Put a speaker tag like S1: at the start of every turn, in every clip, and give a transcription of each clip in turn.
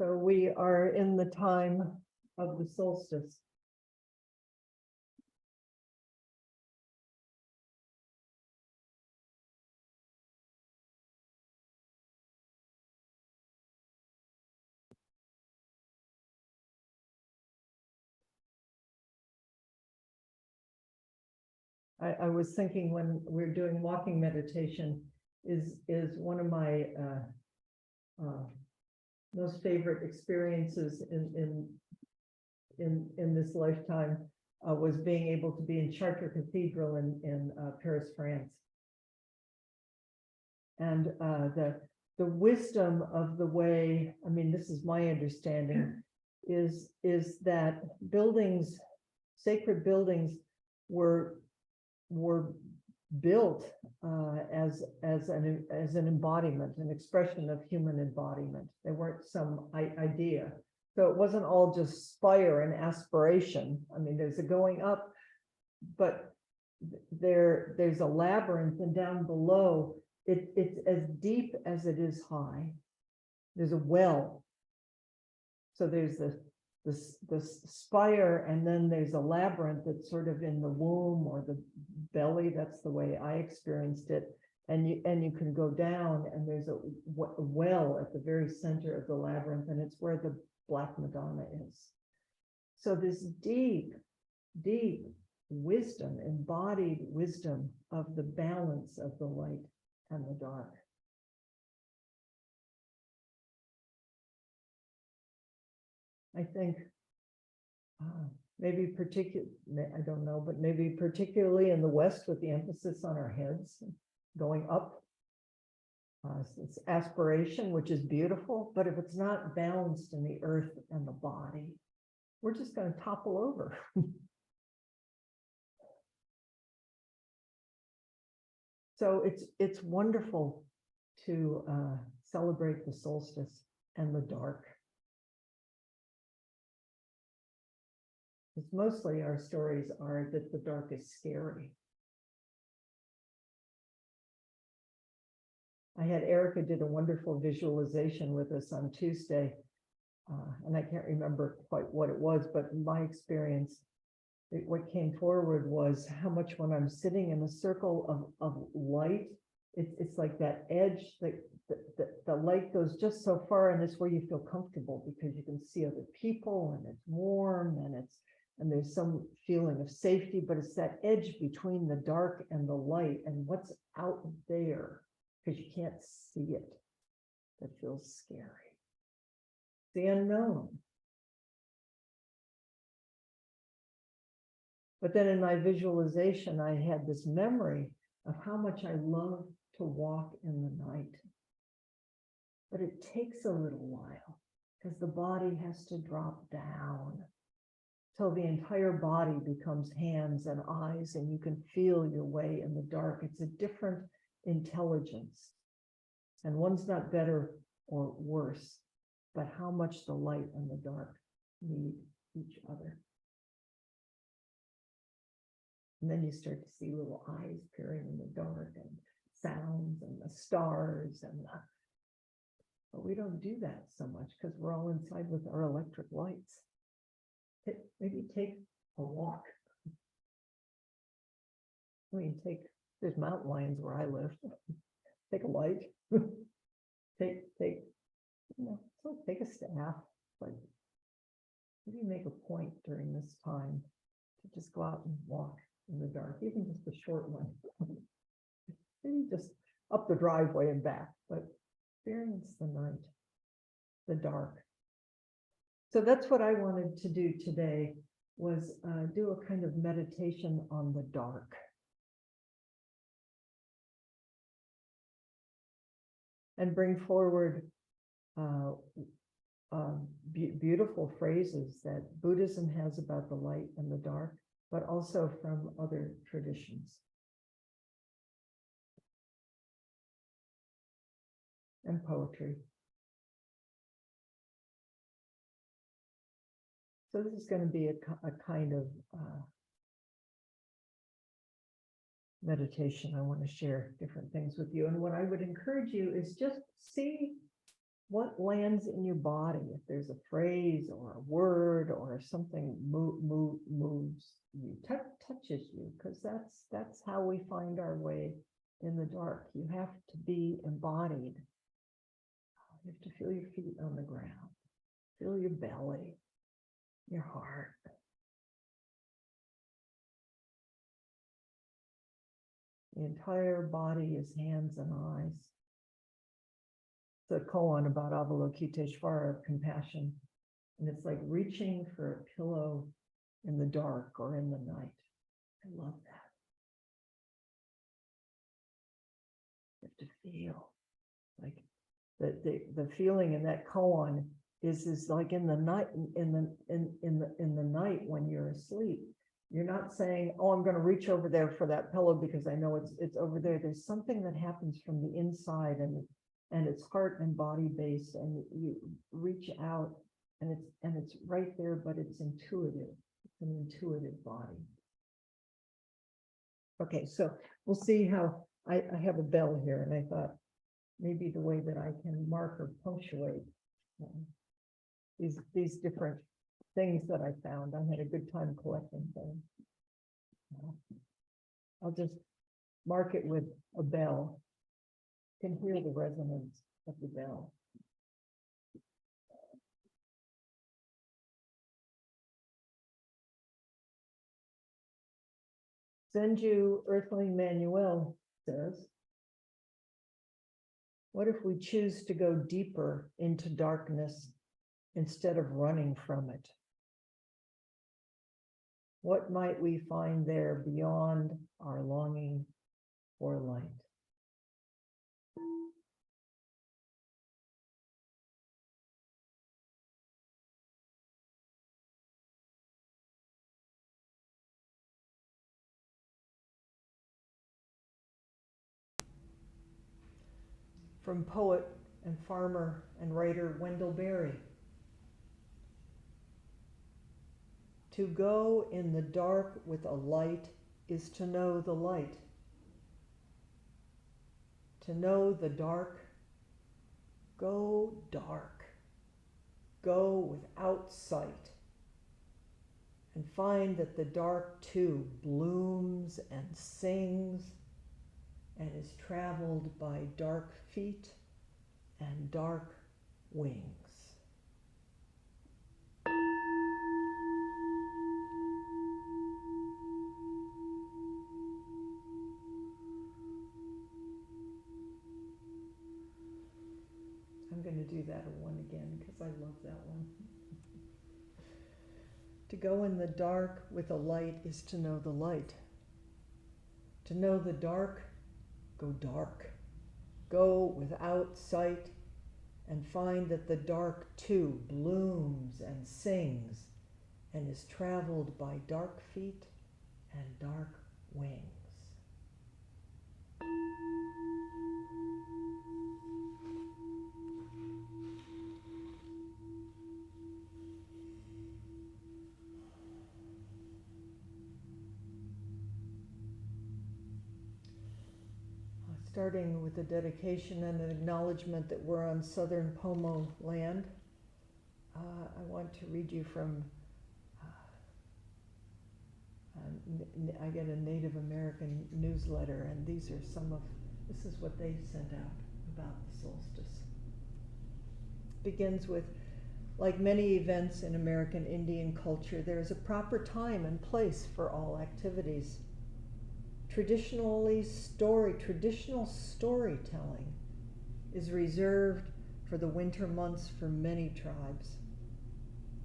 S1: So we are in the time of the solstice. I was thinking when we're doing walking meditation is one of my most favorite experiences in this lifetime was being able to be in Chartres Cathedral in Paris, France. And the wisdom of the way, I mean, this is my understanding, is that buildings, sacred buildings, were built as an embodiment, an expression of human embodiment. They weren't some idea. So it wasn't all just spire and aspiration. I mean, there's a going up, but there's a labyrinth, and down below, it's as deep as it is high. There's a well. So there's the spire, and then there's a labyrinth that's sort of in the womb or the belly. That's the way I experienced it. And you can go down, and there's a well at the very center of the labyrinth, and it's where the Black Madonna is. So this deep, deep wisdom, embodied wisdom of the balance of the light and the dark. I think maybe I don't know, but maybe particularly in the West, with the emphasis on our heads going up. It's aspiration, which is beautiful, but if it's not balanced in the earth and the body, we're just going to topple over. So it's wonderful to celebrate the solstice and the dark. Because mostly our stories are that the dark is scary. I had Erica did a wonderful visualization with us on Tuesday, and I can't remember quite what it was, but in my experience, what came forward was how much when I'm sitting in a circle of light, it's like that edge, the light goes just so far, and it's where you feel comfortable because you can see other people, and it's warm, and there's some feeling of safety, but it's that edge between the dark and the light and what's out there, because you can't see it, that feels scary. The unknown. But then in my visualization, I had this memory of how much I love to walk in the night. But it takes a little while because the body has to drop down till the entire body becomes hands and eyes, and you can feel your way in the dark. It's a different intelligence. And one's not better or worse, but how much the light and the dark need each other. And then you start to see little eyes peering in the dark, and sounds, and the stars, but we don't do that so much because we're all inside with our electric lights. Maybe take a walk. I mean, there's mountain lions where I live. Take a light. take a staff. Like, maybe make a point during this time to just go out and walk in the dark, even just a short one. Maybe just up the driveway and back, but experience the night, the dark. So that's what I wanted to do today, was do a kind of meditation on the dark. And bring forward beautiful phrases that Buddhism has about the light and the dark, but also from other traditions. And poetry. So this is going to be a kind of meditation. I want to share different things with you. And what I would encourage you is just see what lands in your body, if there's a phrase or a word or something moves you, touches you, because that's how we find our way in the dark. You have to be embodied. You have to feel your feet on the ground, feel your belly, your heart. The entire body is hands and eyes. The koan about Avalokiteshvara, compassion. And it's like reaching for a pillow in the dark or in the night. I love that. You have to feel like the feeling in that koan is like in the night, in the night when you're asleep. You're not saying, oh, I'm going to reach over there for that pillow because I know it's over there. There's something that happens from the inside, and it's heart and body based, and you reach out and it's right there, but it's intuitive. It's an intuitive body. Okay, so we'll see how I have a bell here, and I thought maybe the way that I can mark or punctuate these different things that I found. I had a good time collecting things. I'll just mark it with a bell. You can hear the resonance of the bell. Zenju Earthling Manuel says, what if we choose to go deeper into darkness instead of running from it? What might we find there beyond our longing for light? From poet and farmer and writer Wendell Berry. To go in the dark with a light is to know the light. To know the dark, go dark. Go without sight. And find that the dark too blooms and sings and is traveled by dark feet and dark wings. I'm going to do that one again because I love that one. To go in the dark with a light is to know the light. To know the dark, go dark. Go without sight and find that the dark too blooms and sings and is traveled by dark feet and dark wings. Starting with a dedication and an acknowledgement that we're on southern Pomo land, I want to read you from, I get a Native American newsletter, and this is what they sent out about the solstice. Begins with, like many events in American Indian culture, there is a proper time and place for all activities. Traditional storytelling is reserved for the winter months for many tribes.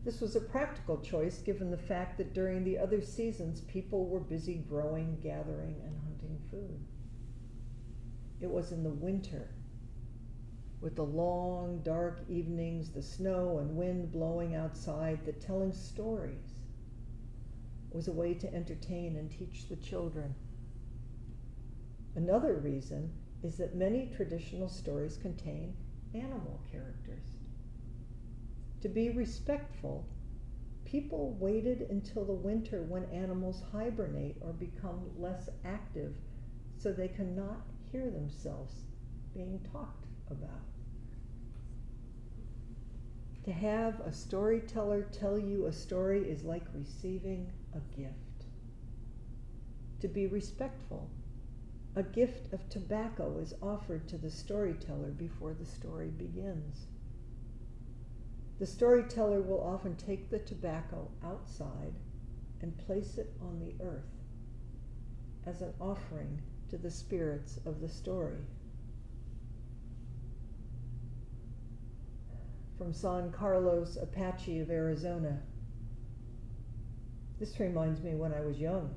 S1: This was a practical choice given the fact that during the other seasons people were busy growing, gathering, and hunting food. It was in the winter, with the long, dark evenings, the snow and wind blowing outside, that telling stories was a way to entertain and teach the children. Another reason is that many traditional stories contain animal characters. To be respectful, people waited until the winter when animals hibernate or become less active so they cannot hear themselves being talked about. To have a storyteller tell you a story is like receiving a gift. To be respectful, a gift of tobacco is offered to the storyteller before the story begins. The storyteller will often take the tobacco outside and place it on the earth as an offering to the spirits of the story. From San Carlos Apache of Arizona. This reminds me when I was young.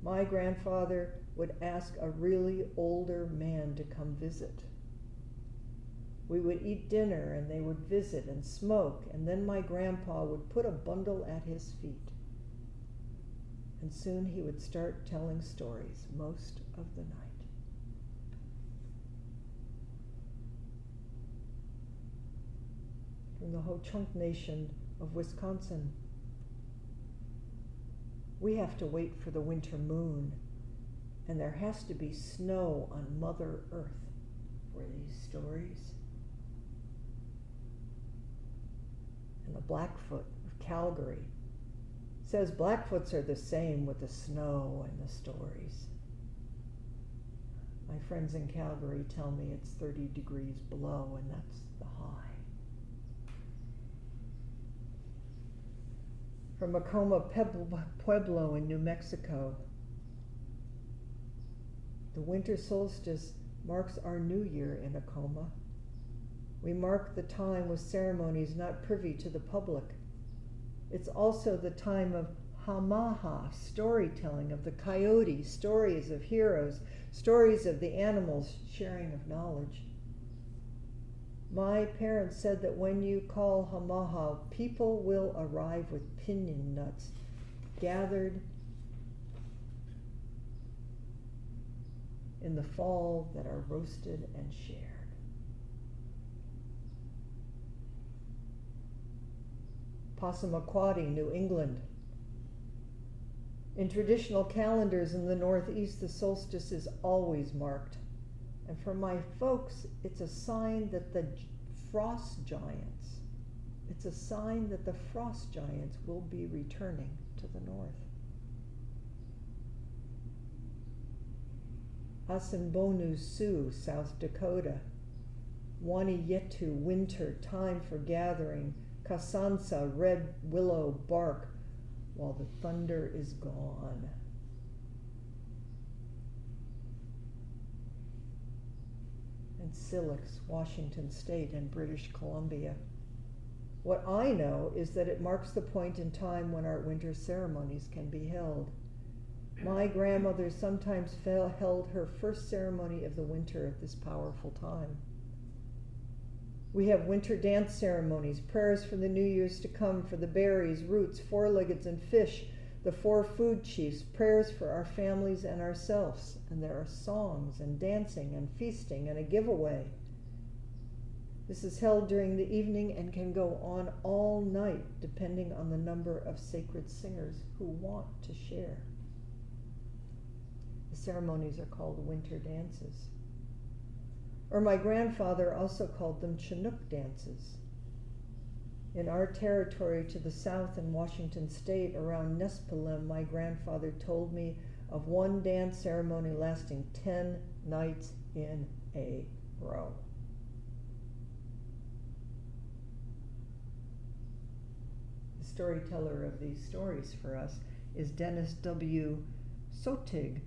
S1: My grandfather would ask a really older man to come visit. We would eat dinner and they would visit and smoke, and then my grandpa would put a bundle at his feet. And soon he would start telling stories most of the night. From the Ho-Chunk Nation of Wisconsin. We have to wait for the winter moon, and there has to be snow on Mother Earth for these stories. And the Blackfoot of Calgary says Blackfoots are the same with the snow and the stories. My friends in Calgary tell me it's 30 degrees below, and that's the high. From Acoma Pueblo in New Mexico. The winter solstice marks our new year in Acoma. We mark the time with ceremonies not privy to the public. It's also the time of hamaha, storytelling of the coyote, stories of heroes, stories of the animals, sharing of knowledge. My parents said that when you call hamaha, people will arrive with piñon nuts gathered in the fall that are roasted and shared. Passamaquoddy, New England. In traditional calendars in the Northeast, the solstice is always marked. And for my folks, it's a sign that the frost giants will be returning to the north. Asinbonu Sioux, South Dakota. Waniyetu, winter, time for gathering. Kasansa, red willow bark, while the thunder is gone. And Silix, Washington State and British Columbia. What I know is that it marks the point in time when our winter ceremonies can be held. My grandmother sometimes held her first ceremony of the winter at this powerful time. We have winter dance ceremonies, prayers for the New Year's to come, for the berries, roots, four-leggeds, and fish, the four food chiefs, prayers for our families and ourselves. And there are songs and dancing and feasting and a giveaway. This is held during the evening and can go on all night, depending on the number of sacred singers who want to share. The ceremonies are called winter dances. Or my grandfather also called them Chinook dances. In our territory to the south in Washington State, around Nespelem, my grandfather told me of one dance ceremony lasting 10 nights in a row. The storyteller of these stories for us is Dennis W. Sotig,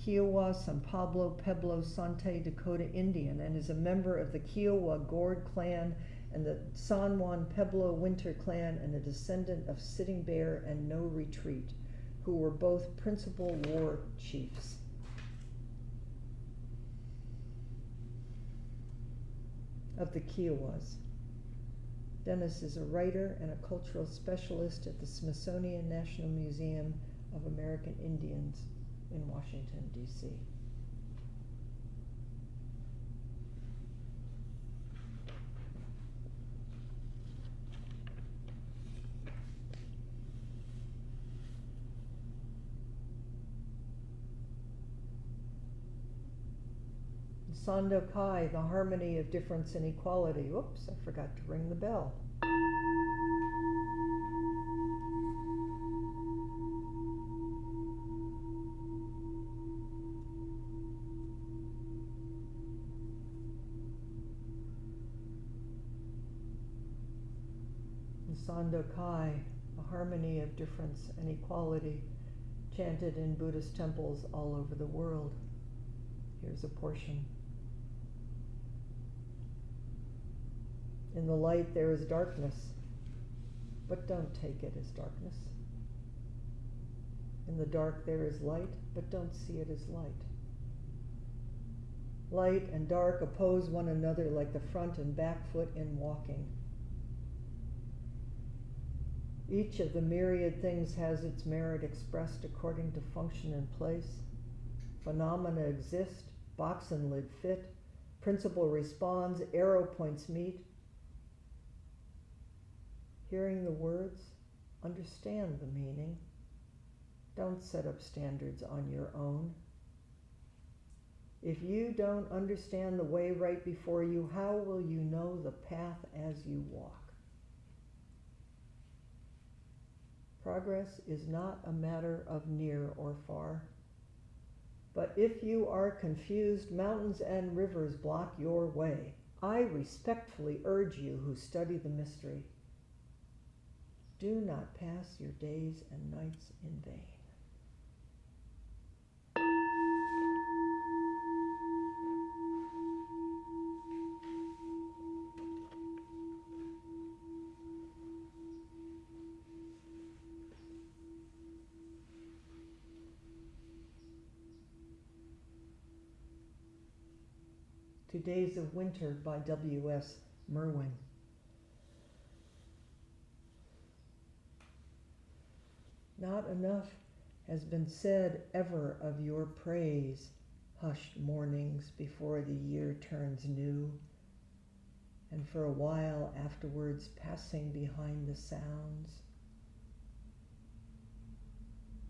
S1: Kiowa, San Pablo, Pueblo, Sante, Dakota Indian, and is a member of the Kiowa Gord clan and the San Juan Pueblo Winter clan, and a descendant of Sitting Bear and No Retreat, who were both principal war chiefs. Of the Kiowas. Dennis is a writer and a cultural specialist at the Smithsonian National Museum of American Indians in Washington, D.C. Sandokai, the harmony of difference and equality. Whoops, I forgot to ring the bell. Sandokai, the harmony of difference and equality, chanted in Buddhist temples all over the world. Here's a portion. In the light there is darkness, but don't take it as darkness. In the dark there is light, but don't see it as light. Light and dark oppose one another like the front and back foot in walking. Each of the myriad things has its merit expressed according to function and place. Phenomena exist, box and lid fit, principle responds, arrow points meet. Hearing the words, understand the meaning. Don't set up standards on your own. If you don't understand the way right before you, how will you know the path as you walk? Progress is not a matter of near or far. But if you are confused, mountains and rivers block your way. I respectfully urge you who study the mystery, do not pass your days and nights in vain. Two Days of Winter by W.S. Merwin. Not enough has been said ever of your praise, hushed mornings before the year turns new, and for a while afterwards passing behind the sounds.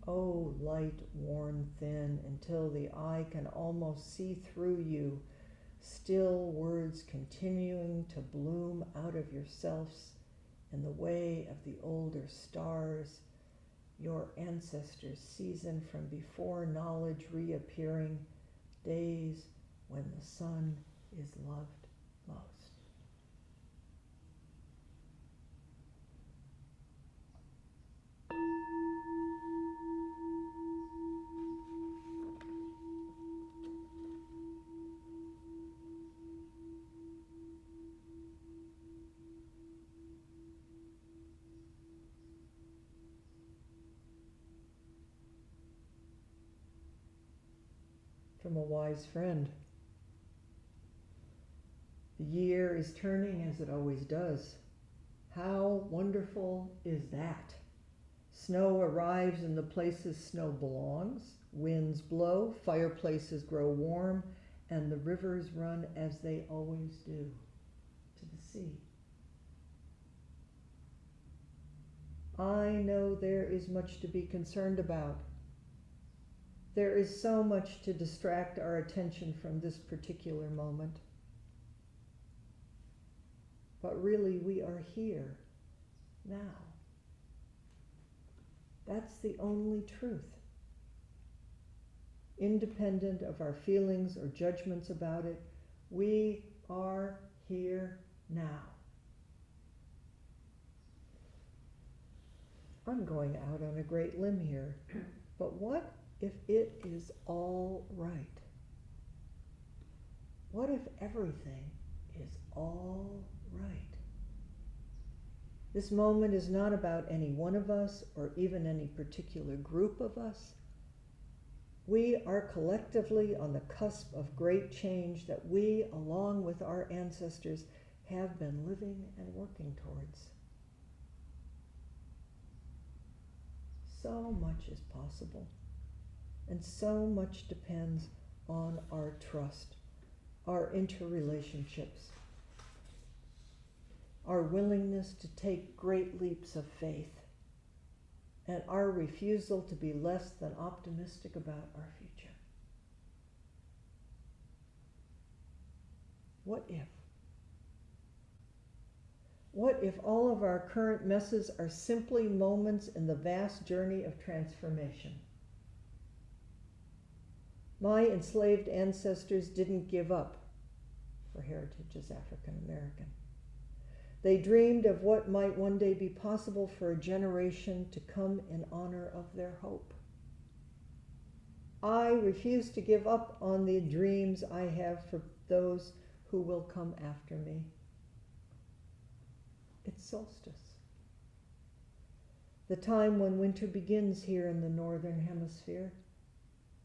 S1: Oh, light worn thin until the eye can almost see through you, still words continuing to bloom out of yourselves in the way of the older stars, your ancestors' season from before knowledge reappearing, days when the sun is loved most. From a wise friend. The year is turning as it always does. How wonderful is that? Snow arrives in the places snow belongs, winds blow, fireplaces grow warm, and the rivers run as they always do, to the sea. I know there is much to be concerned about. There is so much to distract our attention from this particular moment. But really, we are here now. That's the only truth. Independent of our feelings or judgments about it, we are here now. I'm going out on a great limb here, but what if it is all right? What if everything is all right? This moment is not about any one of us or even any particular group of us. We are collectively on the cusp of great change that we, along with our ancestors, have been living and working towards. So much is possible. And so much depends on our trust, our interrelationships, our willingness to take great leaps of faith, and our refusal to be less than optimistic about our future. What if? What if all of our current messes are simply moments in the vast journey of transformation? My enslaved ancestors didn't give up, for heritage as African American. They dreamed of what might one day be possible for a generation to come in honor of their hope. I refuse to give up on the dreams I have for those who will come after me. It's solstice, the time when winter begins here in the northern hemisphere.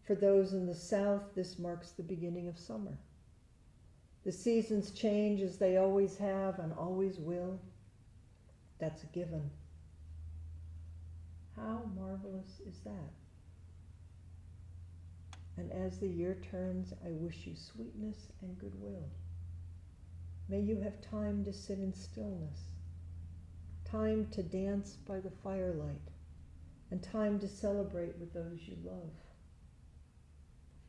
S1: For those in the south, this marks the beginning of summer. The seasons change as they always have and always will. That's a given. How marvelous is that? And as the year turns, I wish you sweetness and goodwill. May you have time to sit in stillness, time to dance by the firelight, and time to celebrate with those you love.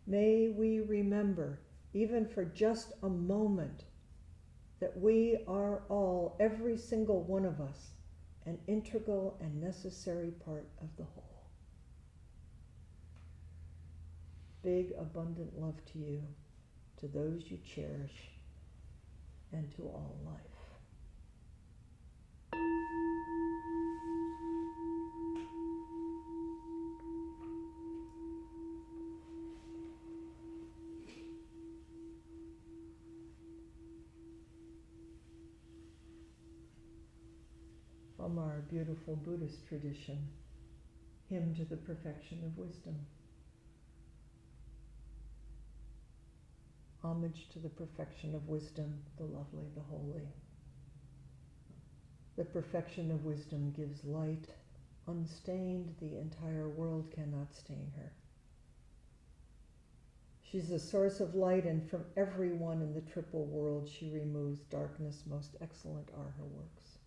S1: May we remember, even for just a moment, that we are all, every single one of us, an integral and necessary part of the whole. Big, abundant love to you, to those you cherish, and to all life. From our beautiful Buddhist tradition, Hymn to the Perfection of Wisdom. Homage to the perfection of wisdom, the lovely, the holy. The perfection of wisdom gives light. Unstained, the entire world cannot stain her. She's a source of light, and from everyone in the triple world she removes darkness. Most excellent are her works.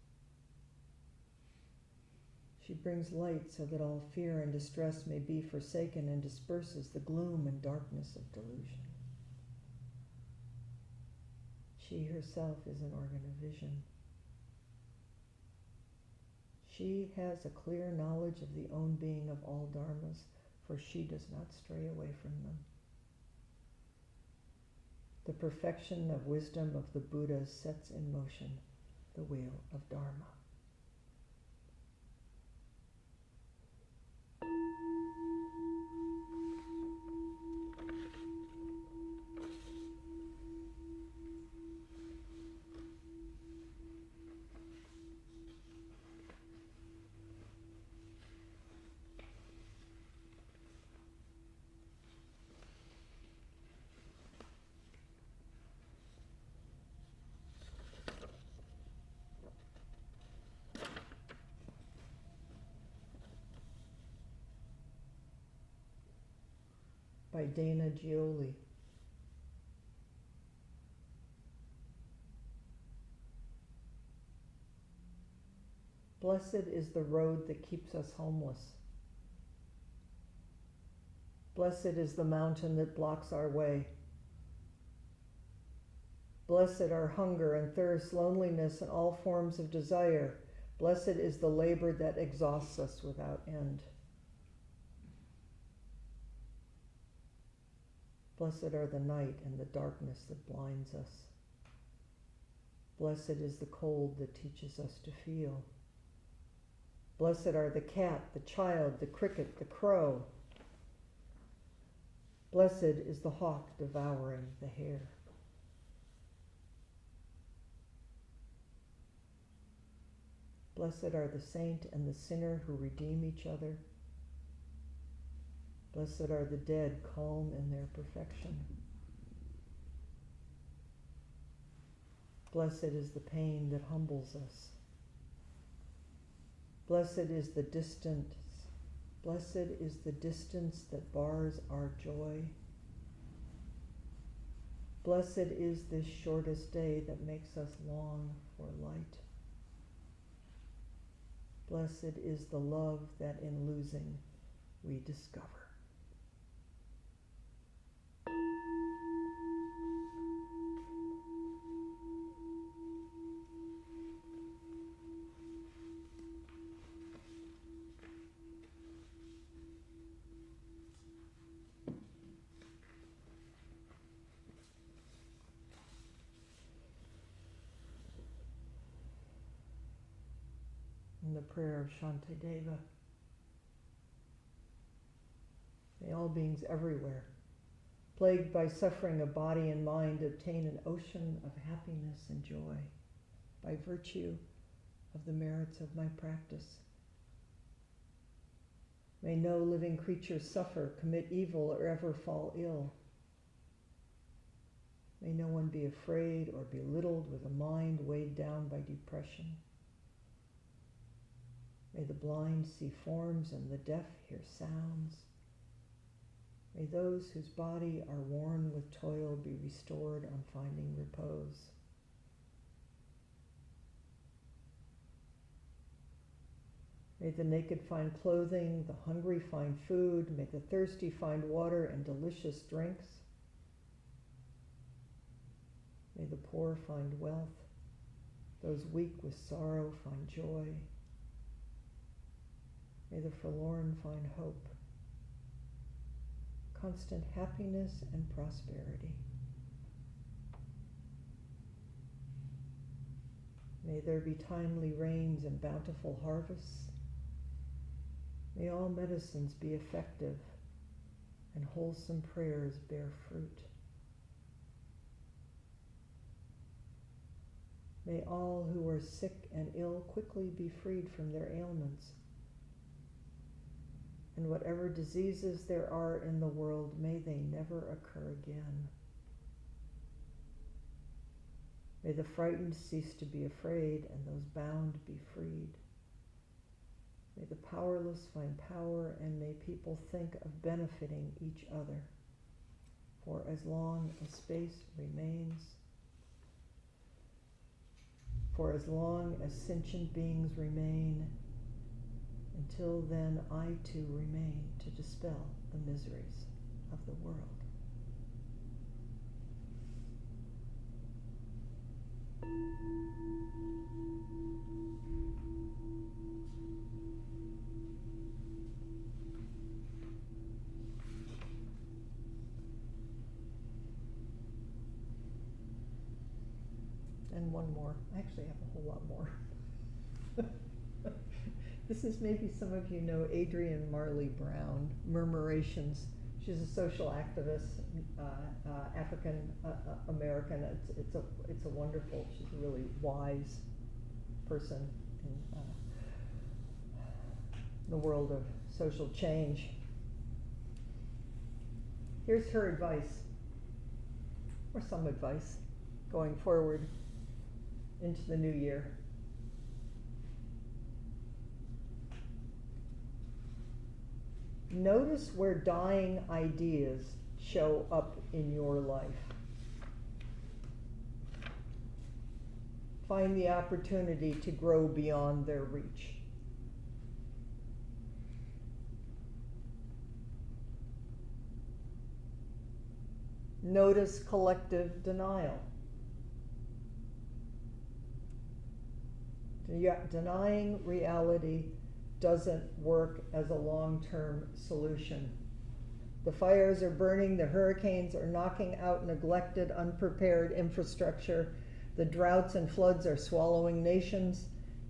S1: She brings light so that all fear and distress may be forsaken, and disperses the gloom and darkness of delusion. She herself is an organ of vision. She has a clear knowledge of the own being of all dharmas, for she does not stray away from them. The perfection of wisdom of the Buddha sets in motion the wheel of Dharma. By Dana Gioli. Blessed is the road that keeps us homeless. Blessed is the mountain that blocks our way. Blessed are hunger and thirst, loneliness, and all forms of desire. Blessed is the labor that exhausts us without end. Blessed are the night and the darkness that blinds us. Blessed is the cold that teaches us to feel. Blessed are the cat, the child, the cricket, the crow. Blessed is the hawk devouring the hare. Blessed are the saint and the sinner who redeem each other. Blessed are the dead, calm in their perfection. Blessed is the pain that humbles us. Blessed is the distance. Blessed is the distance that bars our joy. Blessed is this shortest day that makes us long for light. Blessed is the love that in losing we discover. In the prayer of Shantideva, may all beings everywhere, plagued by suffering of body and mind, obtain an ocean of happiness and joy by virtue of the merits of my practice. May no living creature suffer, commit evil, or ever fall ill. May no one be afraid or belittled with a mind weighed down by depression. May the blind see forms and the deaf hear sounds. May those whose body are worn with toil be restored on finding repose. May the naked find clothing, the hungry find food, may the thirsty find water and delicious drinks. May the poor find wealth, those weak with sorrow find joy. May the forlorn find hope, constant happiness and prosperity. May there be timely rains and bountiful harvests. May all medicines be effective and wholesome prayers bear fruit. May all who are sick and ill quickly be freed from their ailments. And whatever diseases there are in the world, may they never occur again. May the frightened cease to be afraid, and those bound be freed. May the powerless find power, and may people think of benefiting each other. For as long as space remains, for as long as sentient beings remain, until then I too remain to dispel the miseries of the world. And one more. I actually have a whole lot more. This is, maybe some of you know Adrienne Marley Brown, Murmurations. She's a social activist, African American. It's a wonderful. She's a really wise person in the world of social change. Here's her advice, or some advice, going forward into the new year. Notice where dying ideas show up in your life. Find the opportunity to grow beyond their reach. Notice collective denial. Denying reality doesn't work as a long-term solution. The fires are burning, the hurricanes are knocking out neglected, unprepared infrastructure, the droughts and floods are swallowing nations,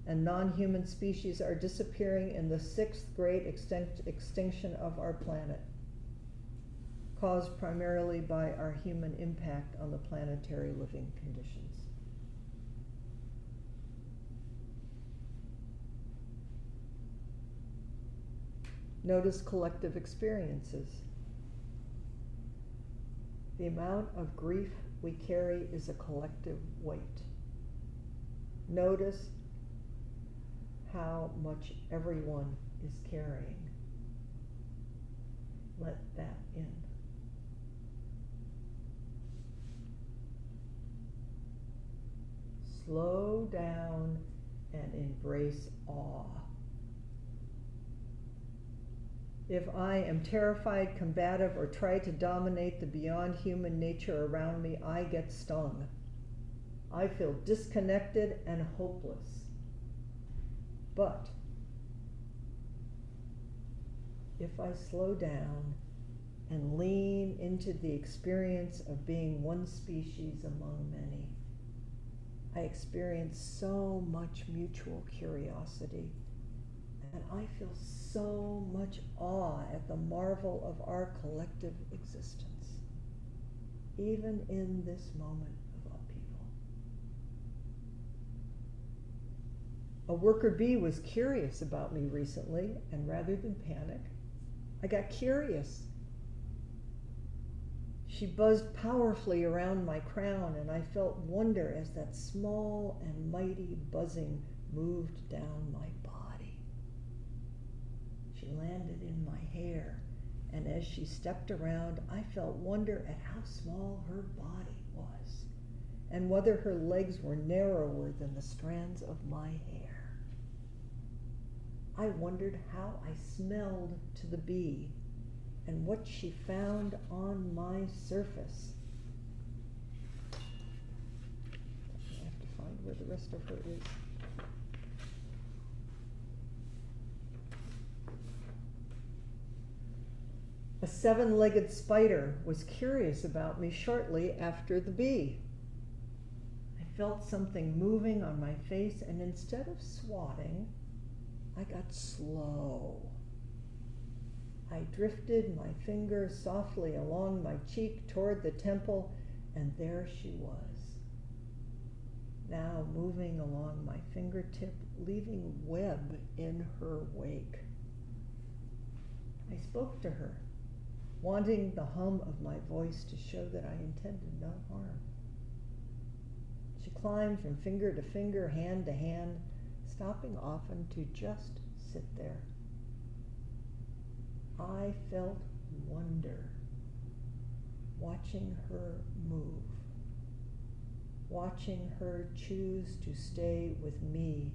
S1: and non-human species are disappearing in the sixth great extinction of our planet, caused primarily by our human impact on the planetary living conditions. Notice collective experiences. The amount of grief we carry is a collective weight. Notice how much everyone is carrying. Let that in. Slow down and embrace awe. If I am terrified, combative, or try to dominate the beyond human nature around me, I get stung. I feel disconnected and hopeless. But if I slow down and lean into the experience of being one species among many, I experienced so much mutual curiosity, and I feel so much awe at the marvel of our collective existence, even in this moment of upheaval. A worker bee was curious about me recently, and rather than panic, I got curious. She buzzed powerfully around my crown, and I felt wonder as that small and mighty buzzing moved down my body. She landed in my hair, and as she stepped around, I felt wonder at how small her body was, and whether her legs were narrower than the strands of my hair. I wondered how I smelled to the bee, and what she found on my surface. I have to find where the rest of her is. A seven-legged spider was curious about me shortly after the bee. I felt something moving on my face, and instead of swatting, I got slow. I drifted my finger softly along my cheek toward the temple, and there she was, now moving along my fingertip, leaving web in her wake. I spoke to her, wanting the hum of my voice to show that I intended no harm. She climbed from finger to finger, hand to hand, stopping often to just sit there. I felt wonder watching her move, watching her choose to stay with me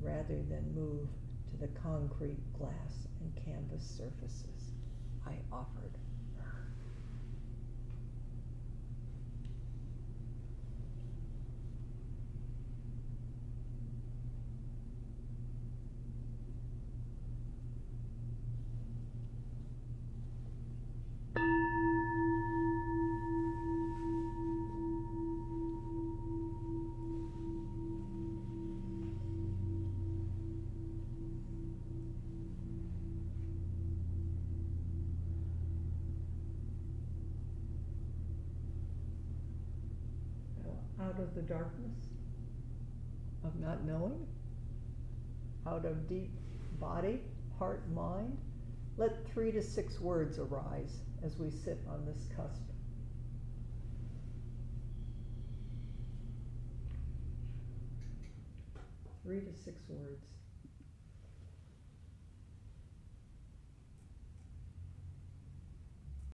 S1: rather than move to the concrete, glass, and canvas surfaces I offered her. Out of the darkness of not knowing, out of deep body, heart, mind, let 3 to 6 words arise as we sit on this cusp. 3 to 6 words.